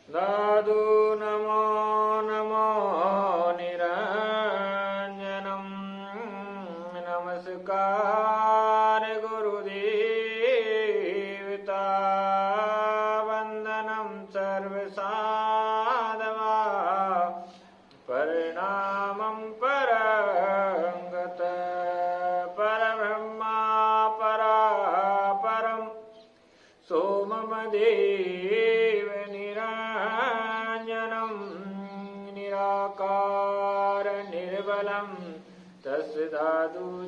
दादु नमो नमो निरञ्जनं नमस्कार गुरुदेवता वन्दनं सर्वसाधवा परिणामं परंगत परब्रह्मा परापरं सोममदेव निरञ्जनं निराकार निर्बलं तस्य दादुजेवन्दनं।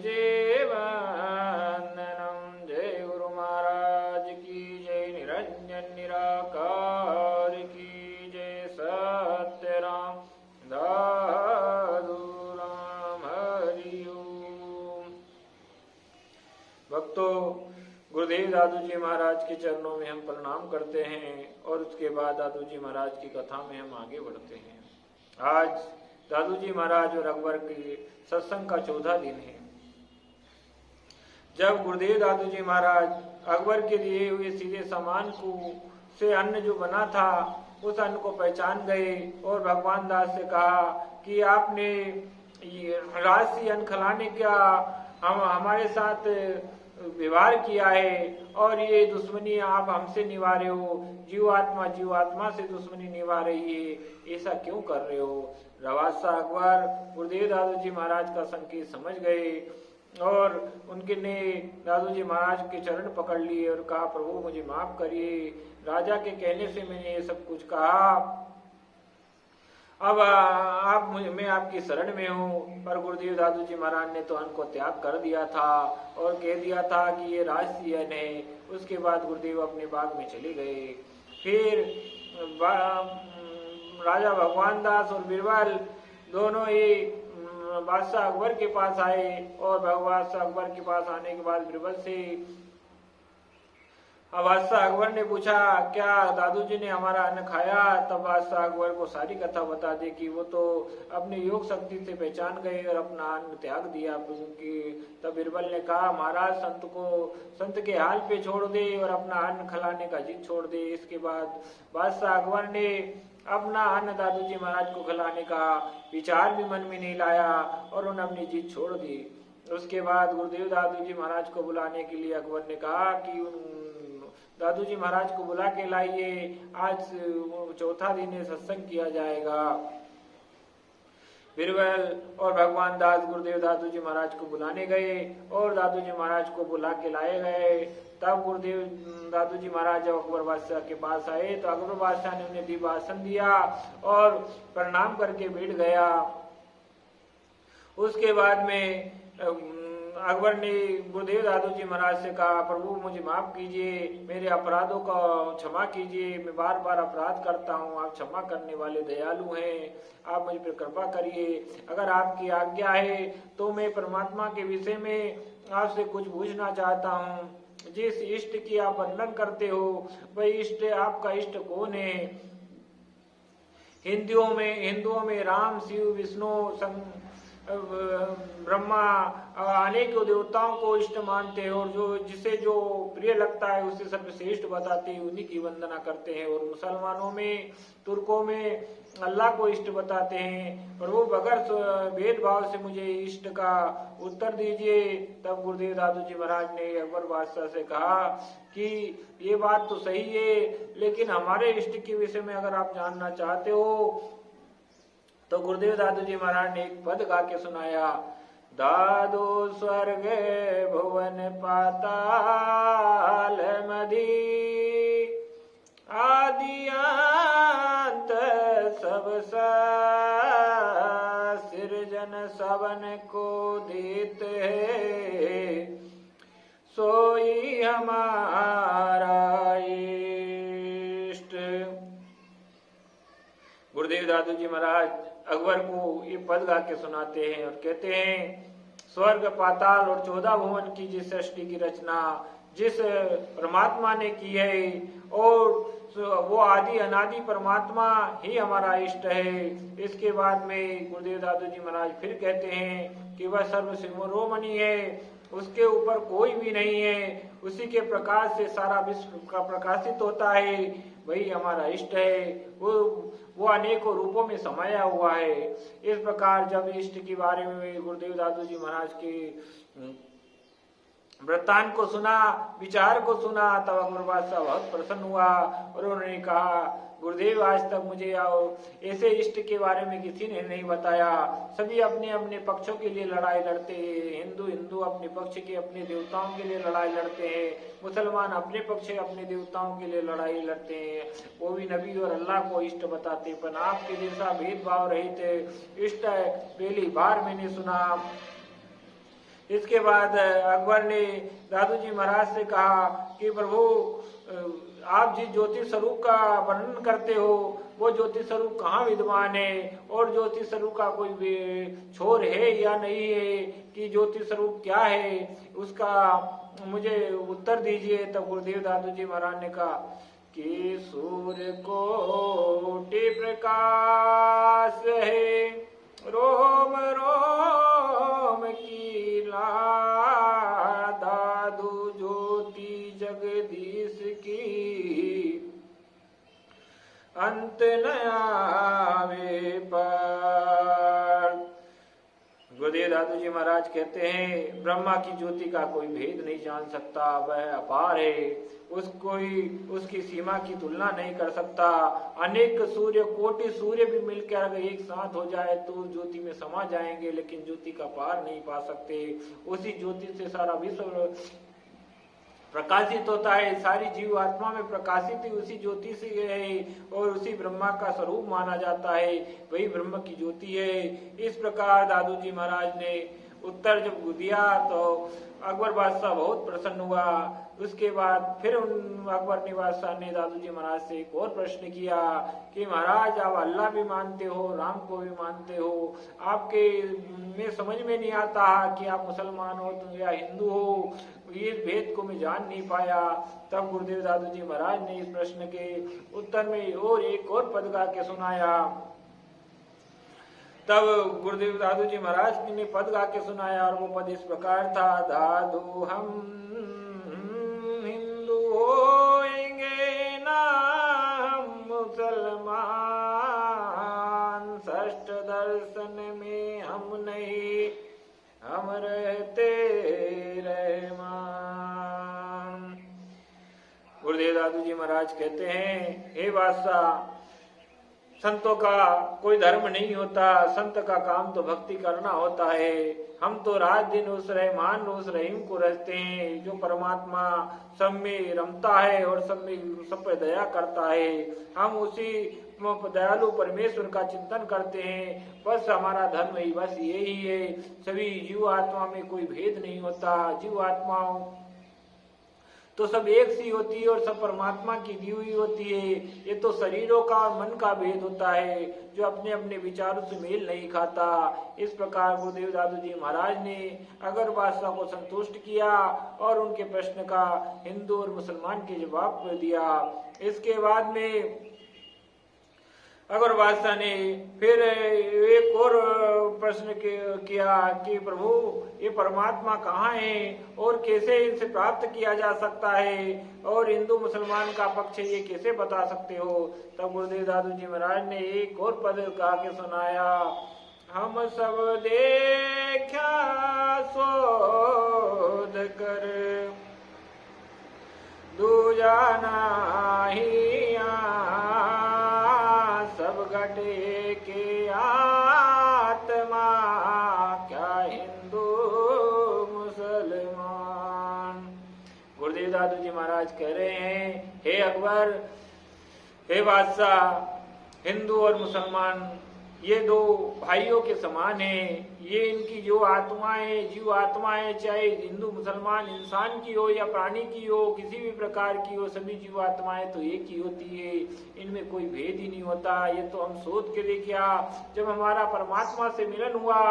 जय गुरु महाराज की जय, निरंजन निराकार की जय, सत्य राम दादू राम हरि ओम। भक्तों, गुरुदेव दादू जी महाराज के चरणों में हम प्रणाम करते हैं और उसके बाद दादू जी महाराज की कथा में हम आगे बढ़ते हैं। आज दादू जी महाराज और अकबर के सत्संग का 14 दिन है। जब गुरुदेव दादू जी महाराज अकबर के दिए हुए सीधे सामान को से अन्न जो बना था उस अन्न को पहचान गए और भगवान दास से कहा कि आपने राशि अन्न खिलाने का हमारे साथ व्यवहार किया है और ये दुश्मनी आप हमसे निभा रहे हो, जीवात्मा से दुश्मनी निभा रही है, ऐसा क्यों कर रहे हो। रवासा अकबर गुरुदेव दादू जी महाराज का संकेत समझ गए और उनके ने दादू जी महाराज के चरण पकड़ लिए और कहा, प्रभु मुझे माफ करिए, राजा के कहने से मैंने ये सब कुछ कहा, अब मैं आपकी शरण में हूँ। पर गुरुदेव दादू जी महाराज ने तो अन्न को त्याग कर दिया था और कह दिया था कि ये राजसी अन्न है। उसके बाद गुरुदेव अपने बाग में चले गए। फिर राजा भगवान दास और बीरबल दोनों ही बादशाह अकबर के पास आए और बादशाह अकबर के पास आने के बाद बीरबल से बादशाह अकबर ने पूछा, क्या दादू जी ने हमारा अन्न खाया। तब बादशाह अकबर को सारी कथा बता दी कि वो तो अपनी योग शक्ति से पहचान गए और अपना अन्न त्याग दिया की। तब बीरबल ने कहा, महाराज संत के हाल पे छोड़ दे और अपना अन्न खिलाने का जिद छोड़ दे। इसके बाद बादशाह अकबर ने अपना अन्न दादू जी महाराज को खिलाने का विचार भी मन में नहीं लाया और उन्होंने अपनी जिद छोड़ दी। उसके बाद गुरुदेव दादू जी महाराज को बुलाने के लिए अकबर ने कहा कि दादू जी महाराज को बुला के लाइए, आज 4था दिन है, सत्संग किया जाएगा। बीरबल और भगवान दास गुरुदेव दादू जी महाराज को बुलाने गए और दादू जी महाराज को बुला के लाए गए। तब गुरुदेव दादू जी महाराज जब अकबर बादशाह के पास आए तो अकबर बादशाह ने उन्हें दिव्य आसन दिया और प्रणाम करके बैठ गया। उसके बाद में अकबर ने गुरुदेव दादू जी महाराज से कहा, प्रभु मुझे माफ कीजिए, मेरे अपराधों का क्षमा कीजिए, मैं बार बार अपराध करता हूँ, आप क्षमा करने वाले दयालु हैं, आप मुझ पर कृपा करिए। अगर आपकी आज्ञा है तो मैं परमात्मा के विषय में आपसे कुछ पूछना चाहता हूँ। जिस इष्ट की आप वर्णन करते हो वही इष्ट, आपका इष्ट कौन है। हिंदुओं में राम, शिव, विष्णु, ब्रह्मा अनेकों देवताओं को इष्ट मानते हैं और जिसे जो प्रिय लगता है उसे सर्वश्रेष्ठ बताते हैं, उन्हीं की वंदना करते हैं। और मुसलमानों में, तुर्कों में अल्लाह को इष्ट बताते हैं। प्रभु बगैर भेदभाव से मुझे इष्ट का उत्तर दीजिए। तब गुरुदेव दादू जी महाराज ने अकबर बादशाह से कहा कि ये बात तो सही है, लेकिन हमारे इष्ट के विषय में अगर आप जानना चाहते हो तो गुरुदेव दादू जी महाराज ने एक पद गा के सुनाया, दादू स्वर्ग भुवन पाताल मधी, आदि अंत सब सृजन सबन को देते है, सोई हमारा इष्ट। गुरुदेव दादू जी महाराज अकबर को ये पद गा के सुनाते हैं और कहते हैं, स्वर्ग पाताल और 14 भुवन की जिस सृष्टि की रचना जिस परमात्मा ने की है और वो आदि अनादि परमात्मा ही हमारा इष्ट है। इसके बाद में गुरुदेव दादू जी महाराज फिर कहते हैं कि वह सर्व शिरोमणि है, उसके ऊपर कोई भी नहीं है, उसी के प्रकाश से सारा विश्व का प्रकाशित होता है। वही हमारा इष्ट है। वो अनेकों रूपों में समाया हुआ है। इस प्रकार जब इष्ट के बारे में गुरुदेव दादू जी महाराज के वृत्तांत को सुना, विचार को सुना, तब अकबर बादशाह बहुत प्रसन्न हुआ और उन्होंने कहा, गुरुदेव आज तक मुझे ऐसे इष्ट के बारे में किसी ने नहीं बताया। सभी अपने अपने पक्षों के लिए लड़ाई लड़ते हैं। हिंदू अपने पक्ष के अपने देवताओं के लिए लड़ाई लड़ते हैं, मुसलमान अपने पक्ष अपने देवताओं के लिए लड़ाई लड़ते हैं। वो भी नबी और अल्लाह को इष्ट बताते, पर आपके जैसा भेदभाव रहित इष्ट पहली बार मैंने सुना। इसके बाद अकबर ने दादू जी महाराज से कहा कि प्रभु, आप जिस ज्योति स्वरूप का वर्णन करते हो वो ज्योति स्वरूप कहाँ विद्यमान है, और ज्योति स्वरूप का कोई छोर है या नहीं है, कि ज्योति स्वरूप क्या है, उसका मुझे उत्तर दीजिए। तब गुरुदेव दादू जी महाराज ने कहा कि सूर्य कोटि प्रकाश है, रोम रोम की दादू ज्योति जगदीश की, अंत न आवे पर। गुरुदेव दादू जी महाराज कहते हैं, ब्रह्मा की ज्योति का कोई भेद नहीं जान सकता, वह अपार है, उसकी सीमा की तुलना नहीं कर सकता। अनेक सूर्य, कोटि सूर्य भी मिलकर अगर एक साथ हो जाए तो ज्योति में समा जाएंगे, लेकिन ज्योति का पार नहीं पा सकते। उसी ज्योति से सारा विश्व प्रकाशित होता है, सारी जीव आत्मा में प्रकाशित ही उसी ज्योति से है, और उसी ब्रह्मा का स्वरूप माना जाता है, वही ब्रह्म की ज्योति है। इस प्रकार दादू जी महाराज ने उत्तर जब दिया तो अकबर बादशाह बहुत प्रसन्न हुआ। उसके बाद फिर अकबर ने बादशाह ने दादू जी महाराज से एक और प्रश्न किया कि महाराज, आप अल्लाह भी मानते हो, राम को भी मानते हो, आपके में समझ में नहीं आता कि आप मुसलमान हो तो या हिंदू हो, ये भेद को मैं जान नहीं पाया। तब गुरुदेव दादू जी महाराज ने इस प्रश्न के उत्तर में और एक और पद गा के सुनाया। तब गुरुदेव दादू जी महाराज ने पद गा के सुनाया, और वो पद इस प्रकार था, दादू हम हिंदू होएंगे ना हम मुसलमान, षष्ठ दर्शन में हम नहीं, हम रहते रहमान। गुरुदेव दादू जी महाराज कहते हैं, हे बादशाह, संतों का कोई धर्म नहीं होता, संत का काम तो भक्ति करना होता है। हम तो रात दिन उस रहमान उस रहीम को रखते हैं, जो परमात्मा सब में रमता है और सब पे दया करता है। हम उसी दयालु परमेश्वर का चिंतन करते हैं। बस हमारा धर्म ही बस यही है। सभी जीव आत्मा में कोई भेद नहीं होता। जीव आत्माओं तो सब एक सी होती है और सब परमात्मा की दी हुई होती है। ये तो शरीरों का और मन का भेद होता है, जो अपने अपने विचारों से मेल नहीं खाता। इस प्रकार गुरुदेव दादू जी महाराज ने अकबर बादशाह को संतुष्ट किया और उनके प्रश्न का हिंदू और मुसलमान के जवाब दिया। इसके बाद में अकबर बादशाह ने फिर एक और प्रश्न किया कि प्रभु, ये परमात्मा कहाँ है और कैसे इनसे प्राप्त किया जा सकता है, और हिंदू मुसलमान का पक्ष ये कैसे बता सकते हो। तब गुरुदेव दादू जी महाराज ने एक और पद गा के सुनाया, हम सब देखा शोध कर दूजा नाही सब घटे के आत्मा, क्या हिंदू मुसलमान। गुरुदेव दादू जी महाराज कह रहे हैं, हे अकबर, हे बादशाह, हिंदू और मुसलमान ये दो भाइयों के समान हैं। ये इनकी जो आत्माएं, जीव आत्माएं, चाहे हिंदू मुसलमान इंसान की हो या प्राणी की हो, किसी भी प्रकार की हो, सभी जीव आत्माएं तो एक ही होती है। इनमें कोई भेद ही नहीं होता। ये तो हम सोच के देखिए, जब हमारा परमात्मा से मिलन हुआ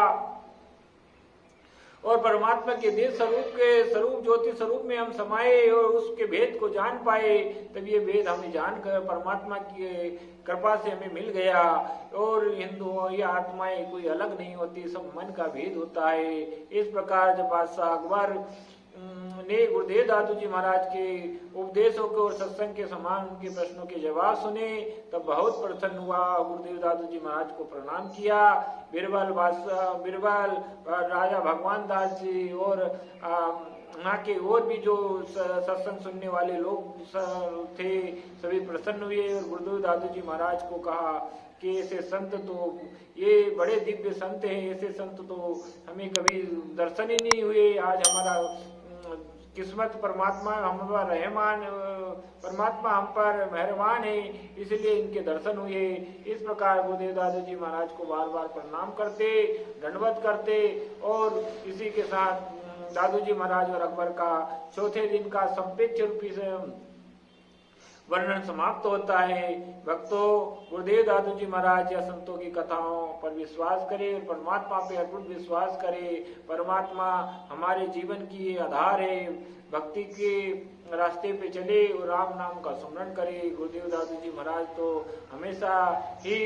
और परमात्मा के देश स्वरूप ज्योति स्वरूप में हम समाये और उसके भेद को जान पाए, तब ये भेद हमें जानकर परमात्मा की कृपा से हमें मिल गया। और हिंदू या आत्माएं कोई अलग नहीं होती, सब मन का भेद होता है। इस प्रकार जब बादशाह अकबर ने गुरुदेव दादू जी महाराज के उपदेशों के और सत्संग के समान उनके प्रश्नों के जवाब सुने तब बहुत प्रसन्न हुआ। गुरुदेव दादू जी महाराज को प्रणाम किया। बिरबल राजा भगवान दास जी और वहाँ के और भी जो सत्संग सुनने वाले लोग थे सभी प्रसन्न हुए और गुरुदेव दादू जी महाराज को कहा कि ऐसे संत तो ये बड़े दिव्य संत हैं, ऐसे संत तो हमें कभी दर्शन ही नहीं हुए। आज हमारा किस्मत परमात्मा हमारा रहमान परमात्मा हम पर मेहरबान है, इसलिए इनके दर्शन हुए। इस प्रकार गुरुदेव दादू जी महाराज को बार बार प्रणाम करते, दंडवत करते और इसी के साथ दादू जी महाराज और अकबर का चौथे दिन का संपेक्ष रूपी से वर्णन समाप्त होता है। भक्तों, गुरुदेव दादू जी महाराज या संतों की कथाओं पर विश्वास करें और परमात्मा पे अटूट विश्वास करें। परमात्मा हमारे जीवन की आधार है। भक्ति के रास्ते पे चले और राम नाम का स्मरण करे। गुरुदेव दादू जी महाराज तो हमेशा ही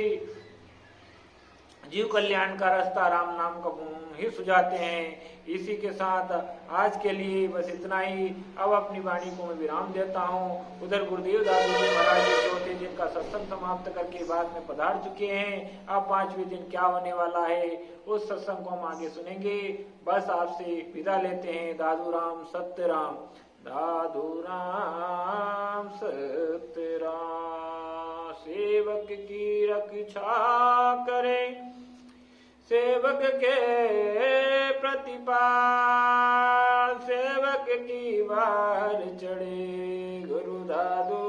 जीव कल्याण का रास्ता राम नाम का ही सुझाते हैं। इसी के साथ आज के लिए बस इतना ही। अब अपनी वाणी को मैं विराम देता हूँ। उधर गुरुदेव दादू जी महाराज चौथे दिन का सत्संग समाप्त करके बाद में पधार चुके हैं। अब 5वें दिन क्या होने वाला है उस सत्संग को हम आगे सुनेंगे। बस आपसे विदा लेते हैं। दादू राम सत्य राम, दादू राम सत्य राम। सेवक की रक्षा करे, सेवक के प्रतिपाल, सेवक की बार चढ़े। गुरु दादू